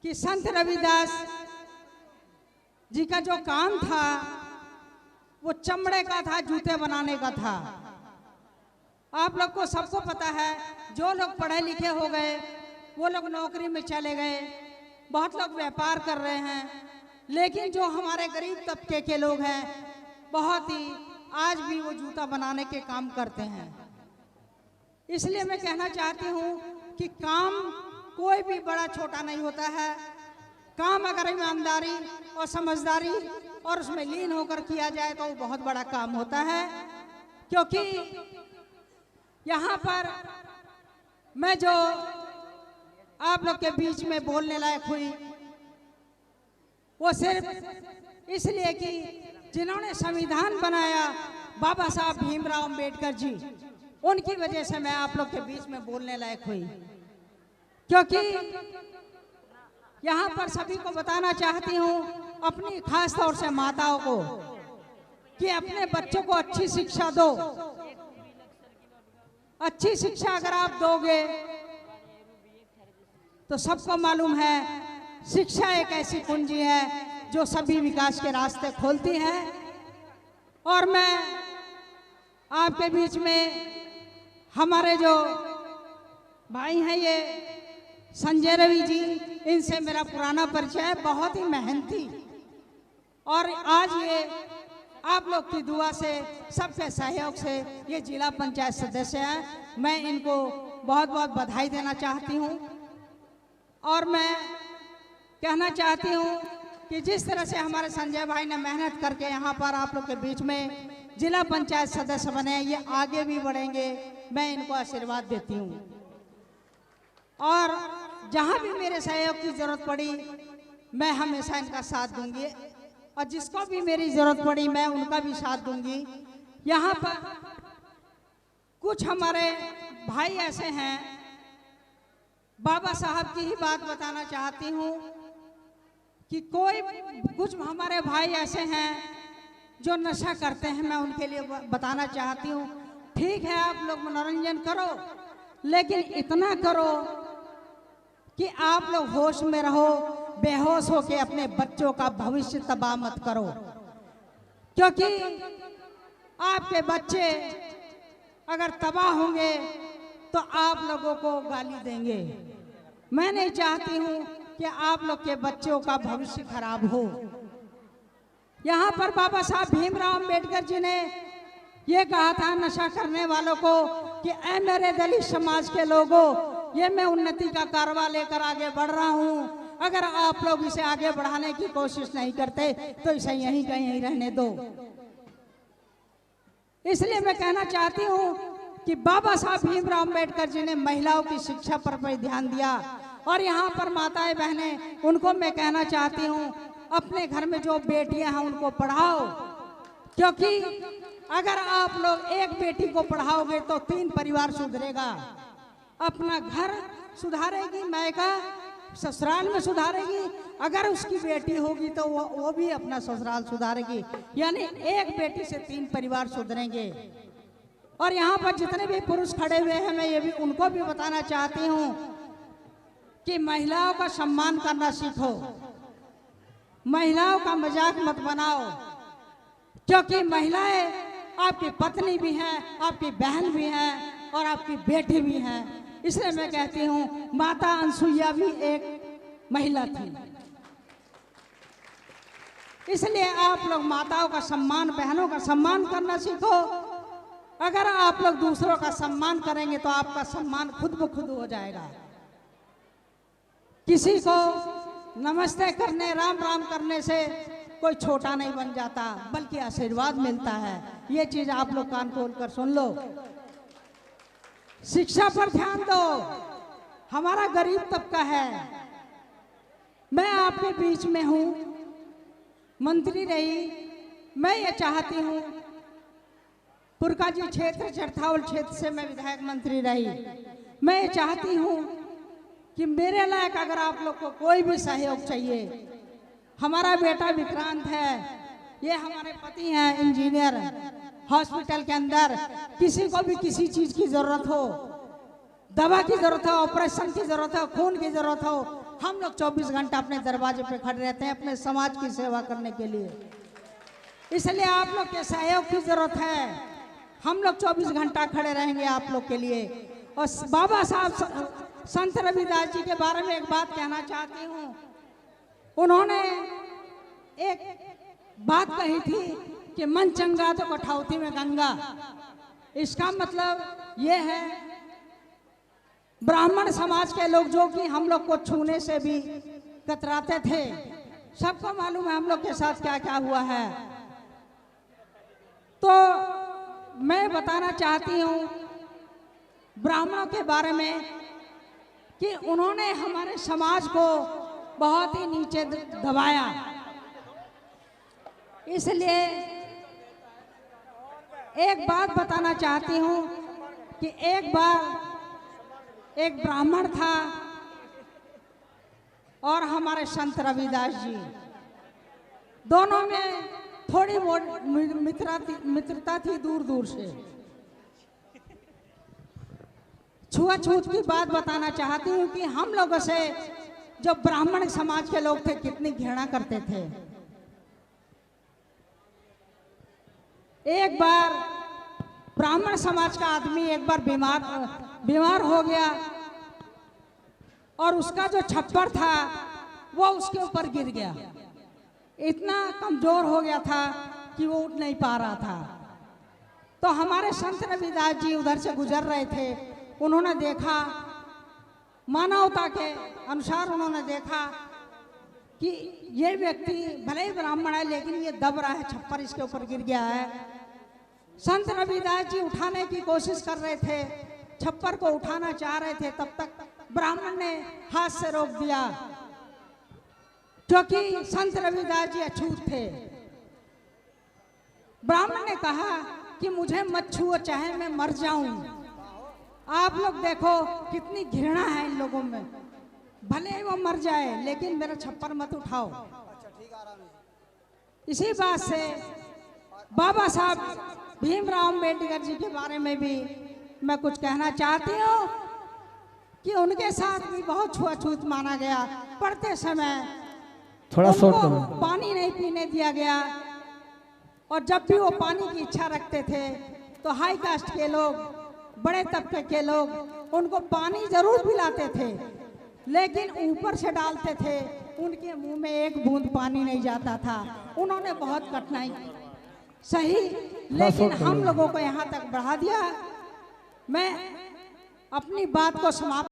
कि संत रविदास जी का जो काम था वो चमड़े का था, जूते बनाने का था। आप लोग को सबको पता है, जो लोग पढ़े लिखे हो गए वो लोग नौकरी में चले गए, बहुत लोग व्यापार कर रहे हैं, लेकिन जो हमारे गरीब तबके के लोग हैं बहुत ही आज भी वो जूता बनाने के काम करते हैं। इसलिए मैं कहना चाहती हूँ कि काम कोई भी बड़ा छोटा नहीं होता है। काम अगर ईमानदारी और समझदारी और उसमें लीन होकर किया जाए तो वो बहुत बड़ा काम होता है। क्योंकि यहाँ पर मैं जो आप लोग के बीच में बोलने लायक हुई वो सिर्फ इसलिए कि जिन्होंने संविधान बनाया बाबा साहब भीमराव अंबेडकर जी, उनकी वजह से मैं आप लोग के बीच में बोलने लायक हुई। क्योंकि यहाँ पर सभी को बताना चाहती हूँ, अपनी खास तौर से माताओं को, कि अपने बच्चों को अच्छी शिक्षा दो। अच्छी शिक्षा अगर आप दोगे तो सबको मालूम है शिक्षा एक ऐसी कुंजी है जो सभी विकास के रास्ते खोलती है। और मैं आपके बीच में हमारे जो भाई हैं ये संजय रवि जी, इनसे मेरा पुराना परिचय है, बहुत ही मेहनती, और आज ये आप लोग की दुआ से, सबके सहयोग से ये जिला पंचायत सदस्य हैं। मैं इनको बहुत बहुत बधाई देना चाहती हूँ। और मैं कहना चाहती हूँ कि जिस तरह से हमारे संजय भाई ने मेहनत करके यहाँ पर आप लोग के बीच में जिला पंचायत सदस्य बने, ये आगे भी बढ़ेंगे, मैं इनको आशीर्वाद देती हूँ। और जहाँ भी मेरे सहयोग की जरूरत पड़ी मैं हमेशा इनका साथ दूंगी, और जिसको भी मेरी जरूरत पड़ी मैं उनका भी साथ दूंगी। यहाँ पर कुछ हमारे भाई ऐसे हैं, बाबा साहब की ही बात बताना चाहती हूँ कि कुछ हमारे भाई ऐसे हैं जो नशा करते हैं, मैं उनके लिए बताना चाहती हूँ, ठीक है आप लोग मनोरंजन करो, लेकिन इतना करो कि आप लोग होश में रहो, बेहोश होके अपने बच्चों का भविष्य तबाह मत करो। क्योंकि आपके बच्चे अगर तबाह होंगे तो आप लोगों को गाली देंगे। मैं नहीं चाहती हूं कि आप लोग के बच्चों का भविष्य खराब हो। यहाँ पर बाबा साहब भीमराव अंबेडकर जी ने ये कहा था नशा करने वालों को कि ऐ मेरे दलित समाज के लोगों, ये मैं उन्नति का कारवा लेकर आगे बढ़ रहा हूँ, अगर आप लोग इसे आगे बढ़ाने की कोशिश नहीं करते तो इसे यहीं कहीं रहने दो। इसलिए मैं कहना चाहती हूँ कि बाबा साहब भीमराव अंबेडकर जी ने महिलाओं की शिक्षा पर ध्यान दिया, और यहाँ पर माताएं बहनें, उनको मैं कहना चाहती हूँ अपने घर में जो बेटियां हैं उनको पढ़ाओ। क्योंकि अगर आप लोग एक बेटी को पढ़ाओगे तो 3 परिवार सुधरेगा। अपना घर सुधारेगी, मायका ससुराल में सुधारेगी, अगर उसकी बेटी होगी तो वो भी अपना ससुराल सुधारेगी, यानी एक बेटी से 3 परिवार सुधरेंगे। और यहाँ पर जितने भी पुरुष खड़े हुए हैं मैं ये भी उनको भी बताना चाहती हूँ कि महिलाओं का सम्मान करना सीखो, महिलाओं का मजाक मत बनाओ। क्योंकि महिलाएं आपकी पत्नी भी हैं, आपकी बहन भी हैं और आपकी बेटी भी हैं। इसलिए मैं कहती हूँ माता अनसुईया भी एक महिला थी। इसलिए आप लोग माताओं का सम्मान, बहनों का सम्मान करना सीखो। अगर आप लोग दूसरों का सम्मान करेंगे तो आपका सम्मान खुद ब खुद हो जाएगा। किसी को नमस्ते करने, राम राम करने से कोई छोटा नहीं बन जाता, बल्कि आशीर्वाद मिलता है। ये चीज आप लोग कान खोल कर सुन लो। शिक्षा पर ध्यान दो, हमारा गरीब तबका है। मैं आपके बीच में हूँ, मंत्री रही, मैं ये चाहती हूँ, पुरकाजी क्षेत्र चरथावल क्षेत्र से मैं विधायक मंत्री रही, मैं ये चाहती हूँ कि मेरे लायक अगर आप लोग को कोई भी सहयोग चाहिए, हमारा बेटा विक्रांत है, ये हमारे पति हैं इंजीनियर, हॉस्पिटल के अंदर किसी को भी किसी चीज की जरूरत हो, दवा की जरूरत हो, ऑपरेशन की जरूरत हो, खून की जरूरत हो, हम लोग 24 घंटा अपने दरवाजे पे खड़े रहते हैं अपने समाज की सेवा करने के लिए। इसलिए आप लोग के सहयोग की जरूरत है। हम लोग 24 घंटा खड़े रहेंगे आप लोग के लिए। और बाबा साहब संत रविदास जी के बारे में एक बात कहना चाहती हूँ। उन्होंने एक बात कही थी कि मन चंगा तो कठौती में गंगा। इसका मतलब ये है ब्राह्मण समाज के लोग जो कि हम लोग को छूने से भी कतराते थे, सबको मालूम है हम लोग के साथ क्या क्या हुआ है। तो मैं बताना चाहती हूँ ब्राह्मणों के बारे में कि उन्होंने हमारे समाज को बहुत ही नीचे दबाया। इसलिए एक बात बताना चाहती हूँ कि एक बार एक ब्राह्मण था और हमारे संत रविदास जी, दोनों में थोड़ी मित्रता थी दूर दूर से। छुआछूत की बात बताना चाहती हूँ कि हम लोगों से जो ब्राह्मण समाज के लोग थे कितनी घृणा करते थे। एक बार ब्राह्मण समाज का आदमी एक बार बीमार हो गया और उसका जो छप्पर था वो उसके ऊपर गिर गया। इतना कमजोर हो गया था कि वो उठ नहीं पा रहा था। तो हमारे संत रविदास जी उधर से गुजर रहे थे। उन्होंने देखा, मानवता के अनुसार उन्होंने देखा कि ये व्यक्ति भले ही ब्राह्मण है लेकिन ये दब रहा है, छप्पर इसके ऊपर गिर गया है। संत रविदास जी उठाने की कोशिश कर रहे थे, छप्पर को उठाना चाह रहे थे, तब तक ब्राह्मण ने हाथ से रोक दिया क्योंकि संत रविदास जी अछूत थे। ब्राह्मण ने कहा कि मुझे मत छुओ चाहे मैं मर जाऊं। आप लोग देखो कितनी घृणा है इन लोगों में, भले ही वो मर जाए लेकिन मेरा छप्पर मत उठाओ। इसी बात से बाबा साहब भीमराव अम्बेडकर जी के बारे में भी मैं कुछ कहना चाहती हूँ कि उनके साथ भी बहुत छुआछूत माना गया। पढ़ते समय थोड़ा उनको पानी नहीं पीने दिया गया और जब भी वो पानी की इच्छा रखते थे तो हाई कास्ट के लोग, बड़े तबके के लोग उनको पानी जरूर पिलाते थे लेकिन ऊपर से डालते थे, उनके मुंह में एक बूंद पानी नहीं जाता था। उन्होंने बहुत कठिनाई सही लेकिन हम लोगों को यहाँ तक बढ़ा दिया। मैं अपनी बात को समाप्त